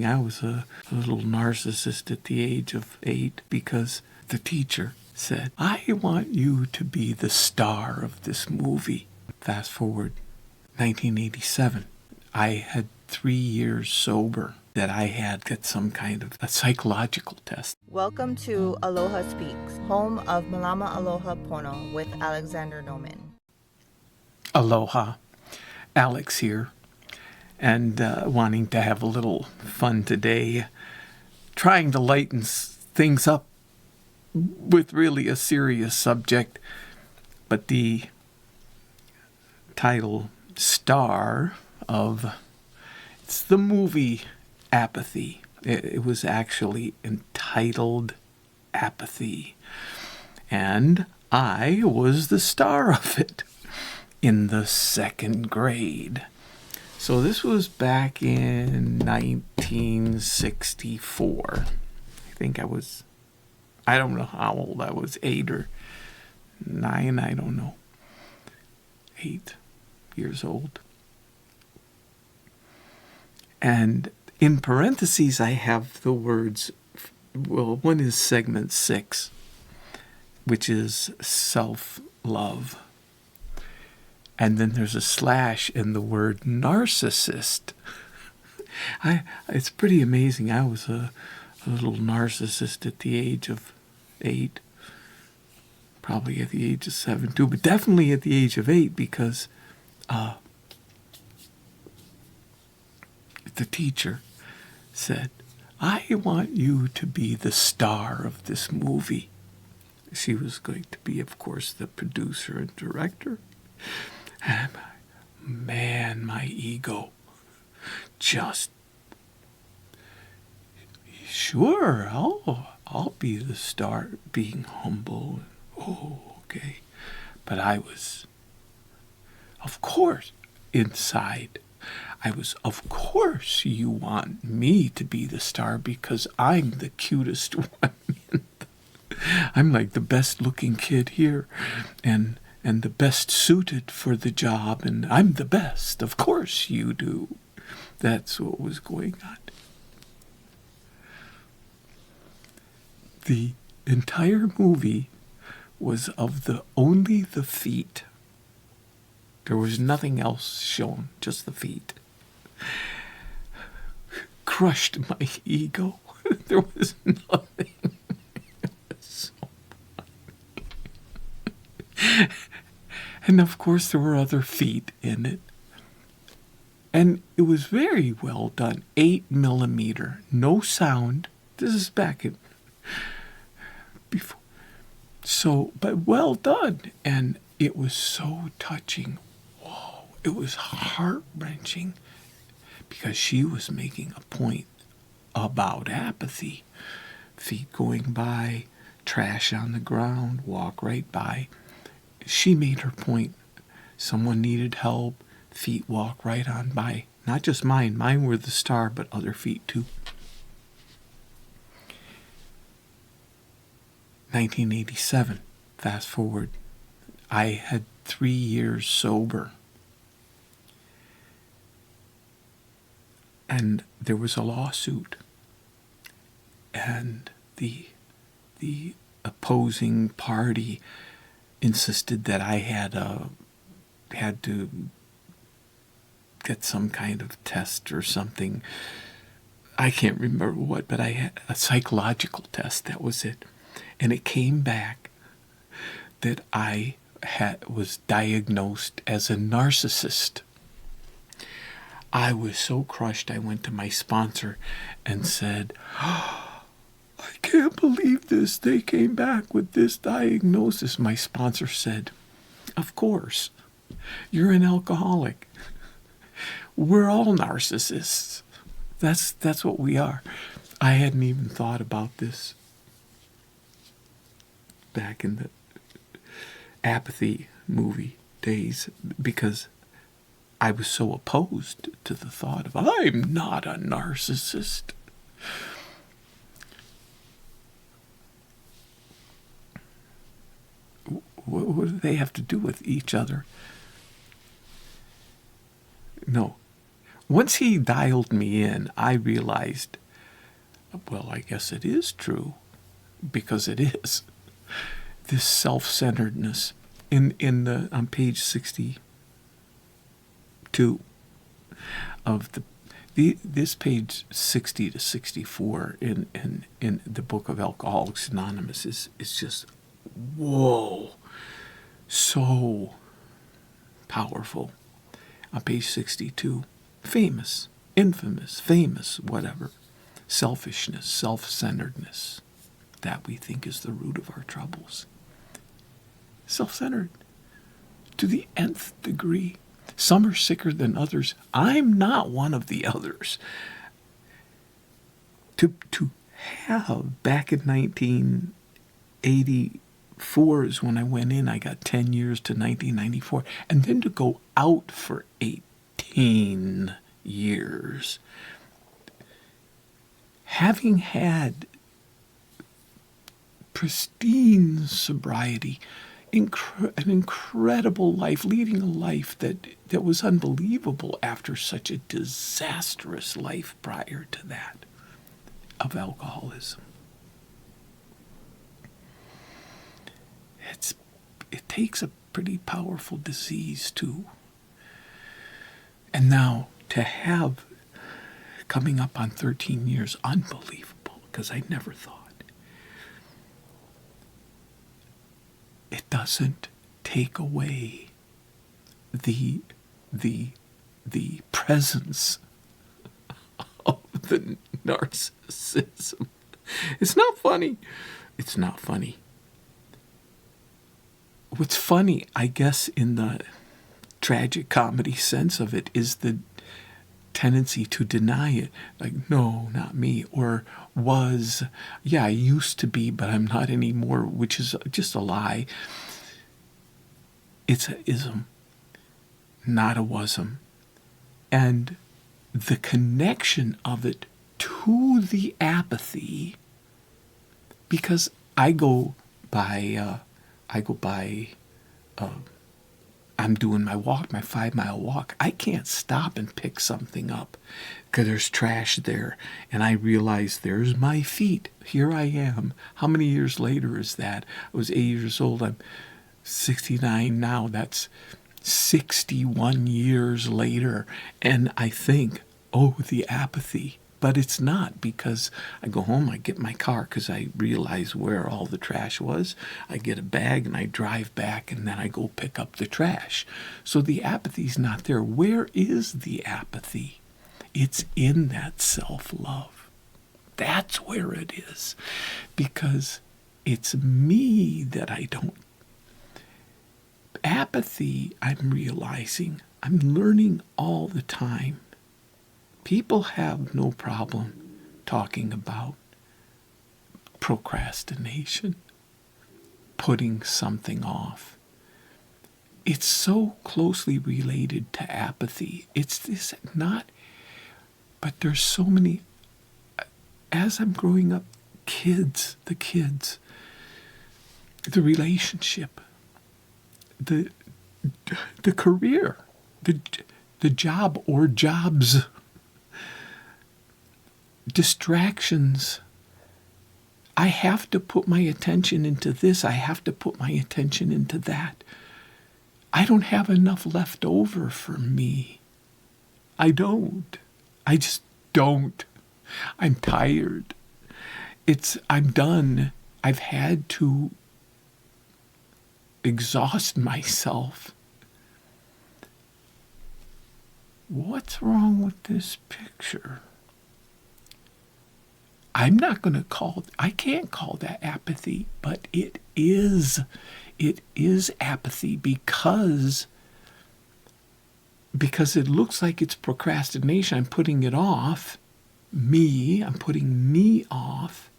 I was a little narcissist at the age of 8 because the teacher said, "I want you to be the star of this movie." Fast forward, 1987. I had 3 years sober that I had to get some kind of a psychological test. Welcome to Aloha Speaks, home of Malama Aloha Pono with Alexander Noman. Aloha, Alex here, and wanting to have a little fun today, trying to lighten things up with really a serious subject, but the title star of it's the movie Apathy. It was actually entitled Apathy, and I was the star of it in the 2nd grade. So this was back in 1964. I think I don't know how old I was, 8 or 9, I don't know. 8 years old. And in parentheses, I have the words, well, one is segment 6, which is self-love. And then there's a slash in the word narcissist. It's pretty amazing. I was a little narcissist at the age of 8, probably at the age of 7 too, but definitely at the age of 8 because the teacher said, "I want you to be the star of this movie." She was going to be, of course, the producer and director. And man, my ego just, sure, I'll be the star, being humble. Oh, okay. But I was, of course, inside. I was, of course, you want me to be the star because I'm the cutest one. I'm like the best looking kid here and the best suited for the job, and I'm the best. Of course you do. That's what was going on. The entire movie was of only the feet. There was nothing else shown, just the feet. Crushed my ego. There was nothing. It was so funny. And of course there were other feet in it. And it was very well done. 8mm, no sound. This is back in before. So, but well done. And it was so touching. Whoa, it was heart-wrenching because she was making a point about apathy. Feet going by, trash on the ground, walk right by. She made her point. Someone needed help, feet walk right on by. Not just mine. Mine were the star, but other feet too. 1987. Fast forward. I had 3 years sober. And there was a lawsuit. And the opposing party insisted that I had to get some kind of test or something. I can't remember what, but I had a psychological test. That was it. And it came back that I was diagnosed as a narcissist. I was so crushed, I went to my sponsor and said, "I can't believe this. They came back with this diagnosis." My sponsor said, "Of course. You're an alcoholic. We're all narcissists. That's what we are." I hadn't even thought about this back in the Apathy movie days because I was so opposed to the thought of, I'm not a narcissist. What do they have to do with each other? No. Once he dialed me in, I realized, well, I guess it is true, because it is. This self-centeredness on page 62 of this page 60 to 64 in the book of Alcoholics Anonymous is just, whoa, so powerful. On page 62, famous, infamous, famous, whatever, selfishness, self-centeredness, that we think is the root of our troubles. Self-centered to the nth degree. Some are sicker than others. I'm not one of the others. To have, back in 1984 is when I went in, I got 10 years to 1994, and then to go out for 18 years. Having had pristine sobriety, an incredible life, leading a life that was unbelievable after such a disastrous life prior to that of alcoholism. It takes a pretty powerful disease too. And now to have, coming up on 13 years, unbelievable, because I never thought. It doesn't take away the presence of the narcissism. It's not funny. It's not funny. What's funny, I guess, in the tragic comedy sense of it, is the tendency to deny it. Like, no, not me. Or was, yeah, I used to be, but I'm not anymore, which is just a lie. It's a ism, not a wasm. And the connection of it to the apathy, because I go by, I'm doing my walk, my 5-mile walk. I can't stop and pick something up because there's trash there. And I realize there's my feet. Here I am. How many years later is that? I was 8 years old. I'm 69 now. That's 61 years later. And I think, oh, the apathy. But it's not, because I go home, I get my car because I realize where all the trash was. I get a bag and I drive back, and then I go pick up the trash. So the apathy's not there. Where is the apathy? It's in that self-love. That's where it is. Because it's me that I don't. Apathy, I'm realizing, I'm learning all the time. People have no problem talking about procrastination, putting something off. It's so closely related to apathy. It's this not, but there's so many, as I'm growing up, the kids, the relationship, the career, the job or jobs, distractions. I have to put my attention into this. I have to put my attention into that. I don't have enough left over for me. I don't. I just don't. I'm tired. I'm done. I've had to exhaust myself. What's wrong with this picture? I can't call that apathy, but it is apathy because it looks like it's procrastination. I'm putting it off. I'm putting me off.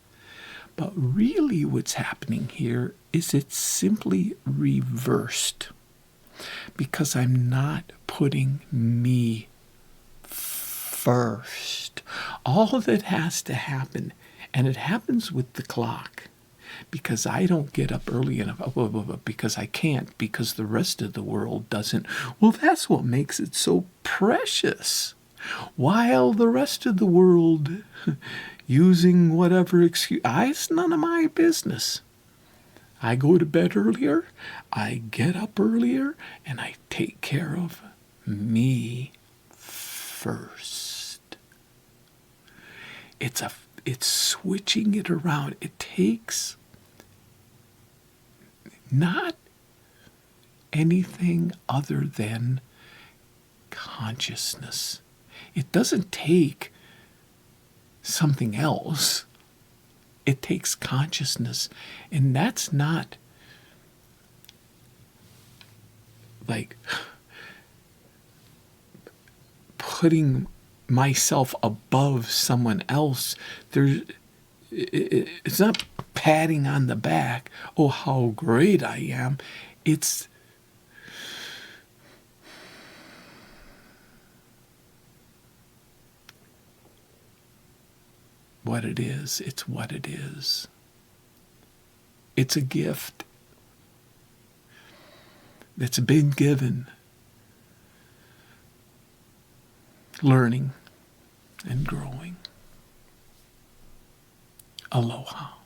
But really what's happening here is it's simply reversed, because I'm not putting me first. All that has to happen, and it happens with the clock, because I don't get up early enough, because I can't, because the rest of the world doesn't. Well, that's what makes it so precious. while the rest of the world using whatever excuse, it's none of my business. I go to bed earlier, I get up earlier, and I take care of me first. It's switching it around. It takes not anything other than consciousness. It doesn't take something else. It takes consciousness. And that's not like putting myself above someone else. It's not patting on the back. Oh, how great I am. It's what it is. It's what it is. It's a gift that's been given. Learning and growing. Aloha.